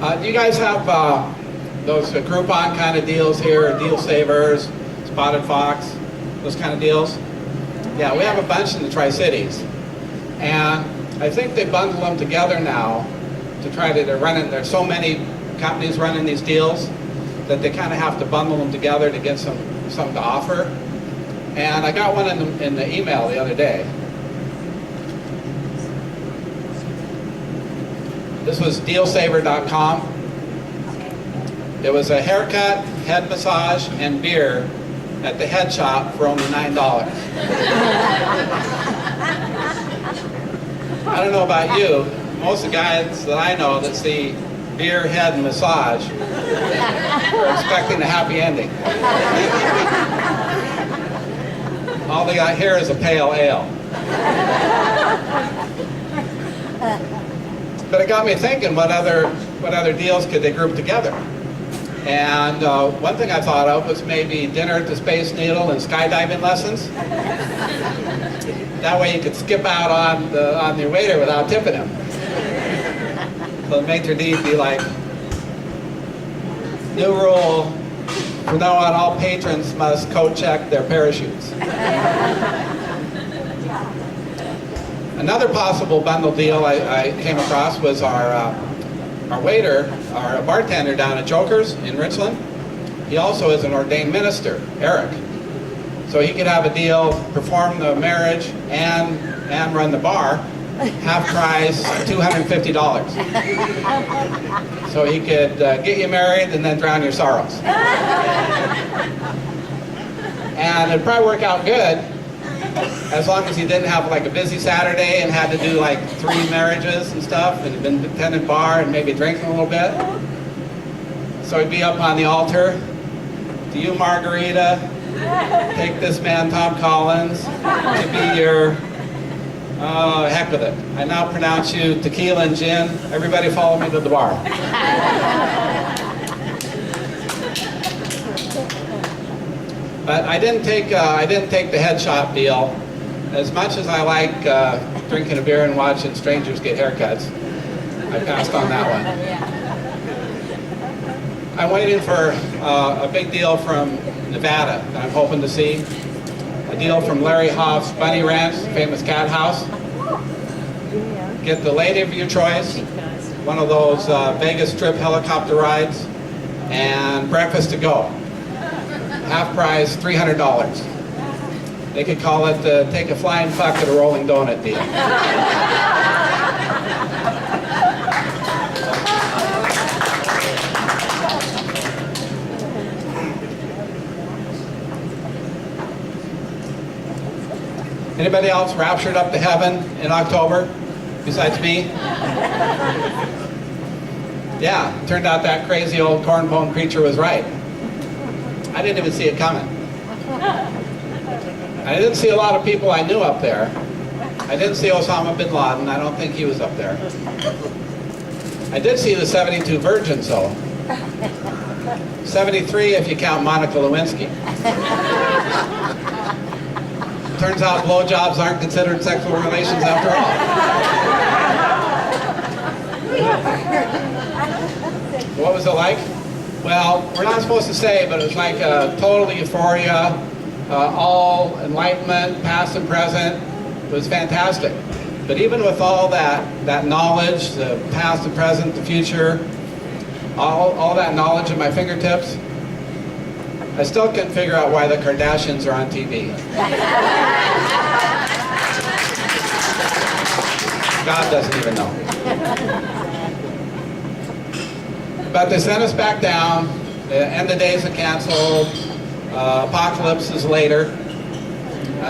Do you guys have those Groupon kind of deals here, Deal Savers, Spotted Fox, those kind of deals? Yeah, we have a bunch in the Tri-Cities. And I think they bundle them together now to try to, there's so many companies running these deals that they kind of have to bundle them together to get some to offer. And I got one in the email the other day. This was dealsaver.com. It was a haircut, head massage, and beer at the head shop for only $9. I don't know about you, most of the guys that I know that see beer, head, and massage are expecting a happy ending. All they got here is a pale ale. But it got me thinking, what other deals could they group together? And one thing I thought of was maybe dinner at the Space Needle and skydiving lessons. That way you could skip out on the waiter without tipping him. So the maitre d' be like, new rule, from now on all patrons must code check their parachutes. Another possible bundle deal I came across was our waiter, our bartender down at Joker's in Richland. He also is an ordained minister, Eric. So he could have a deal, perform the marriage and run the bar, half price, $250. So he could get you married and then drown your sorrows. And it'd probably work out good, as long as he didn't have like a busy Saturday and had to do like 3 marriages and stuff, and had been attending bar and maybe drinking a little bit. So he'd be up on the altar. To you, Margarita, take this man, Tom Collins, to be your, heck with it. I now pronounce you tequila and gin. Everybody follow me to the bar. But I didn't take the head shop deal. As much as I like drinking a beer and watching strangers get haircuts, I passed on that one. I'm waiting for a big deal from Nevada that I'm hoping to see. A deal from Larry Hoff's Bunny Ranch, famous cat house. Get the lady of your choice, one of those Vegas Strip helicopter rides, and breakfast to go. Half price, $300. They could call it take a flying fuck at a rolling donut deal. Anybody else raptured up to heaven in October besides me? Yeah, turned out that crazy old cornbone preacher was right. I didn't even see it coming. I didn't see a lot of people I knew up there. I didn't see Osama bin Laden. I don't think he was up there. I did see the 72 virgins, though. 73 if you count Monica Lewinsky. Turns out blowjobs aren't considered sexual relations after all. What was it like? Well, we're not supposed to say, but it was like a total euphoria, all enlightenment, past and present. It was fantastic. But even with all that knowledge, the past, the present, the future, all that knowledge at my fingertips, I still couldn't figure out why the Kardashians are on TV. God doesn't even know. But they sent us back down. The end of days are canceled. Apocalypse is later.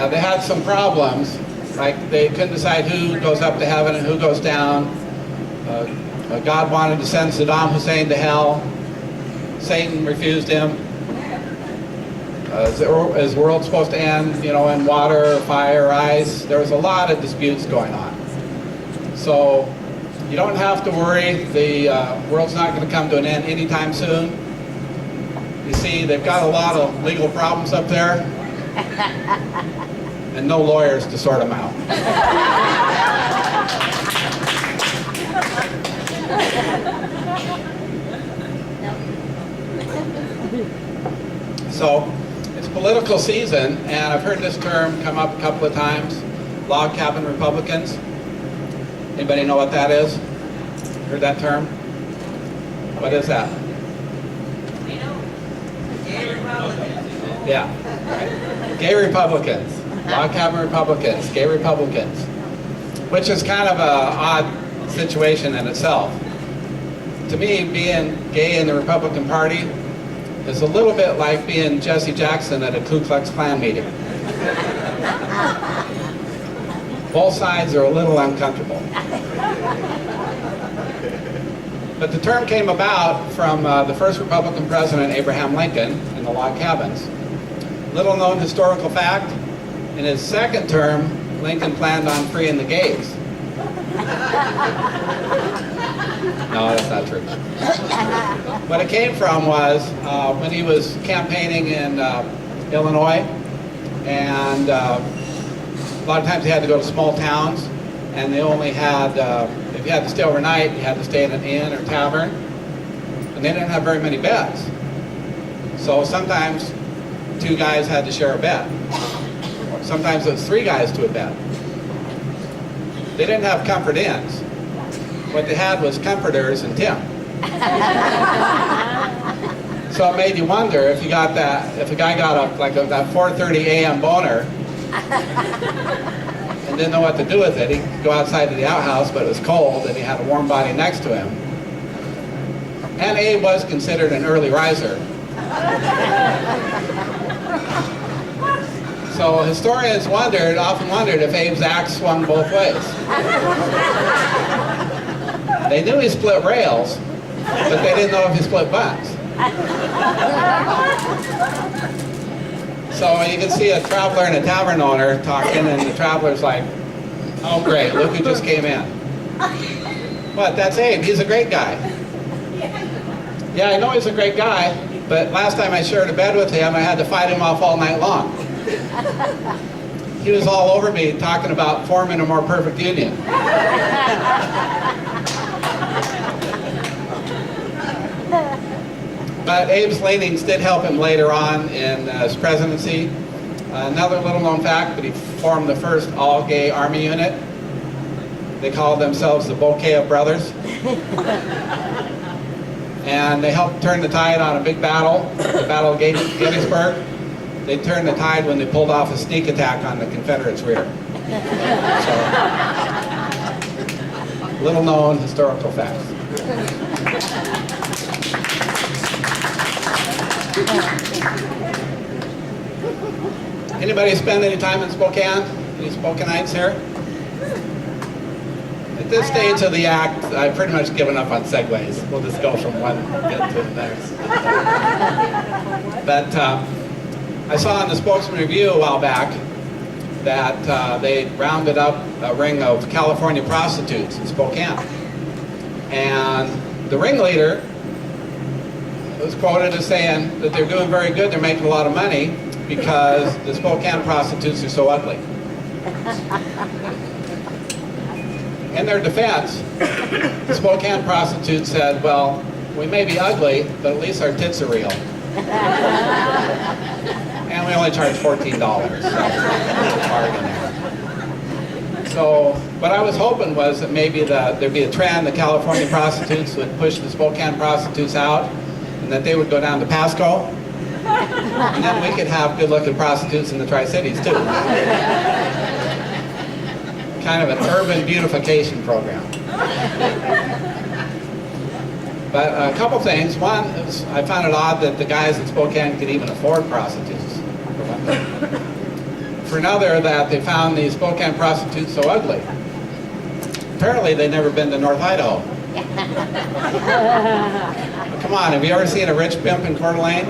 They had some problems. Like they couldn't decide who goes up to heaven and who goes down. God wanted to send Saddam Hussein to hell. Satan refused him. Is the world supposed to end, in water, fire, ice? There was a lot of disputes going on. So you don't have to worry. The world's not going to come to an end anytime soon. You see, they've got a lot of legal problems up there, and no lawyers to sort them out. So it's political season, and I've heard this term come up a couple of times, log cabin Republicans. Anybody know what that is? Heard that term? What is that? Yeah, right. Gay Republicans, log cabin Republicans, gay Republicans, which is kind of an odd situation in itself. To me, being gay in the Republican Party is a little bit like being Jesse Jackson at a Ku Klux Klan meeting. Both sides are a little uncomfortable. But the term came about from the first Republican president, Abraham Lincoln, in the log cabins. Little known historical fact, in his second term, Lincoln planned on freeing the gays. No, that's not true. What it came from was when he was campaigning in Illinois, and a lot of times he had to go to small towns, and they only had, if you had to stay overnight, you had to stay in an inn or tavern, and they didn't have very many beds. So sometimes 2 guys had to share a bed. Sometimes it was 3 guys to a bed. They didn't have comfort inns. What they had was comforters and Tim. So it made you wonder if you got that, if a guy got up like that 4:30 a.m. boner and didn't know what to do with it, he could go outside to the outhouse, but it was cold and he had a warm body next to him. And Abe was considered an early riser. So historians often wondered if Abe's axe swung both ways. They knew he split rails, but they didn't know if he split butts. So you can see a traveler and a tavern owner talking, and the traveler's like, oh great, look who just came in. What, that's Abe, he's a great guy. Yeah, I know he's a great guy, but last time I shared a bed with him, I had to fight him off all night long. He was all over me talking about forming a more perfect union. But Abe's leanings did help him later on in his presidency. Another little known fact, but he formed the first all-gay army unit. They called themselves the Bouquet of Brothers. And they helped turn the tide on a big battle, the Battle of Gettysburg. They turned the tide when they pulled off a sneak attack on the Confederates' rear. So, little known historical facts. Anybody spend any time in Spokane? Any Spokaneites here? At this stage of the act, I've pretty much given up on segues. We'll just go from one bit to the next. But I saw in the Spokesman Review a while back that they rounded up a ring of California prostitutes in Spokane. And the ringleader was quoted as saying that they're doing very good, they're making a lot of money because the Spokane prostitutes are so ugly. In their defense, the Spokane prostitute said, well, we may be ugly, but at least our tits are real. And we only charge $14. So what I was hoping was that maybe there'd be a trend, the California prostitutes would push the Spokane prostitutes out, and that they would go down to Pasco, and then we could have good-looking prostitutes in the Tri-Cities too. Kind of an urban beautification program. But a couple things. One, I found it odd that the guys in Spokane could even afford prostitutes. For another, that they found these Spokane prostitutes so ugly. Apparently they'd never been to North Idaho. Come on, have you ever seen a rich pimp in Coeur d'Alene?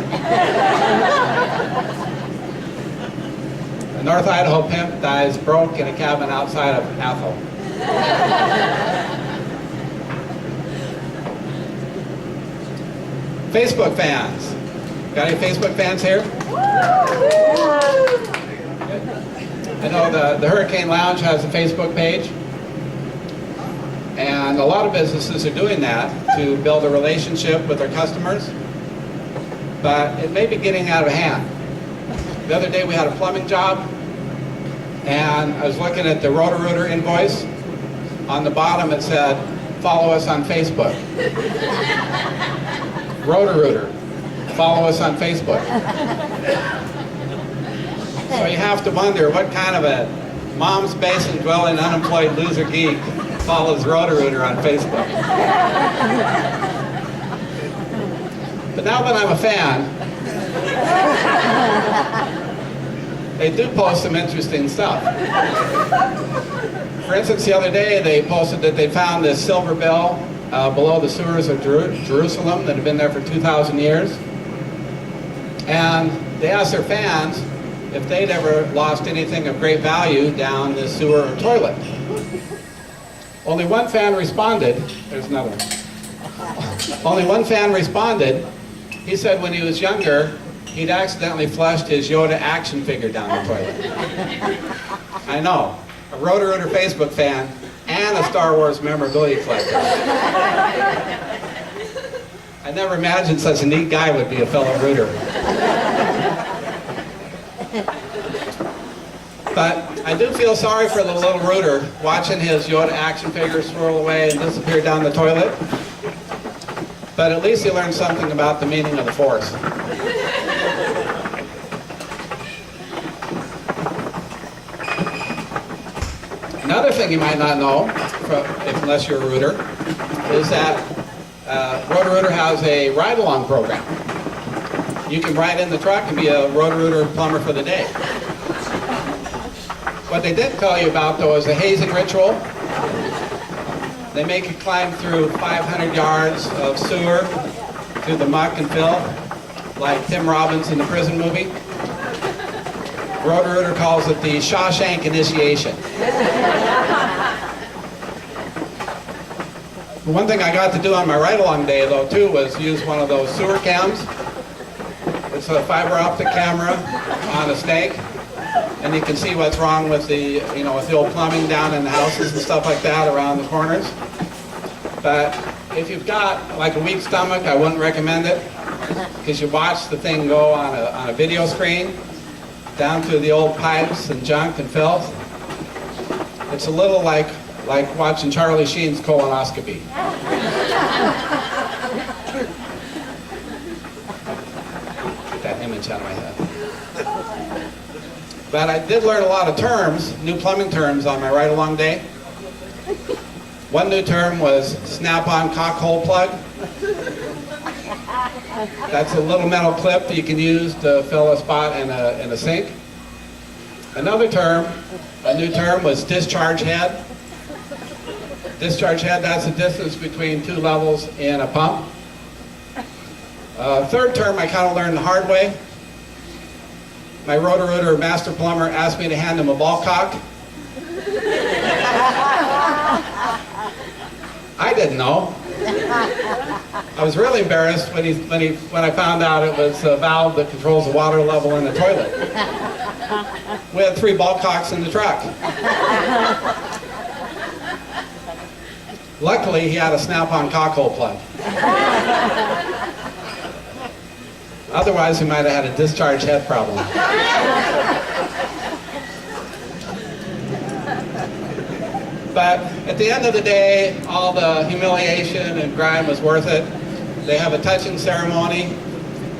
A North Idaho pimp dies broke in a cabin outside of Athol. Facebook fans. Got any Facebook fans here? I know the Hurricane Lounge has a Facebook page. And a lot of businesses are doing that to build a relationship with their customers. but it may be getting out of hand. The other day we had a plumbing job, and I was looking at the Roto-Rooter invoice. On the bottom it said, follow us on Facebook. Roto-Rooter, follow us on Facebook. So you have to wonder what kind of a mom's basement dwelling unemployed loser geek follows Roto-Rooter on Facebook. But now that I'm a fan, they do post some interesting stuff. For instance, the other day they posted that they found this silver bell below the sewers of Jerusalem that had been there for 2,000 years. And they asked their fans if they'd ever lost anything of great value down the sewer or toilet. Only one fan responded. There's another one. Only one fan responded. He said when he was younger, he'd accidentally flushed his Yoda action figure down the toilet. I know, a Roto-Rooter Facebook fan and a Star Wars memorabilia collector. I never imagined such a neat guy would be a fellow Rooter. But I do feel sorry for the little Rooter watching his Yoda action figure swirl away and disappear down the toilet. But at least he learned something about the meaning of the Force. Another thing you might not know, unless you're a Rooter, is that Roto-Rooter has a ride-along program. You can ride in the truck and be a Roto-Rooter plumber for the day. What they didn't tell you about, though, is the hazing ritual. They make you climb through 500 yards of sewer, through the muck and filth, like Tim Robbins in the prison movie. Roto-Rooter calls it the Shawshank initiation. The one thing I got to do on my ride-along day, though, too, was use one of those sewer cams. It's a fiber optic camera on a snake, and you can see what's wrong with the, with the old plumbing down in the houses and stuff like that around the corners. But if you've got like a weak stomach, I wouldn't recommend it, because you watch the thing go on a video screen down through the old pipes and junk and filth. It's a little like watching Charlie Sheen's colonoscopy. Get that image out of my head. But I did learn a lot of terms, new plumbing terms, on my ride-along day. One new term was snap-on cock hole plug. That's a little metal clip that you can use to fill a spot in a sink. Another term, a new term, was discharge head. Discharge head, that's the distance between two levels in a pump. Third term I kind of learned the hard way. My Roto-Rooter master plumber asked me to hand him a ball cock. I didn't know. I was really embarrassed when I found out it was a valve that controls the water level in the toilet. We had 3 ball cocks in the truck. Luckily, he had a snap-on cockhole plug. Otherwise, he might have had a discharge head problem. But at the end of the day, all the humiliation and grime was worth it. They have a touching ceremony.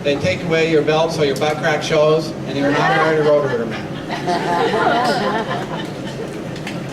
They take away your belt so your butt crack shows, and you're an honorary Roto-Rooter man.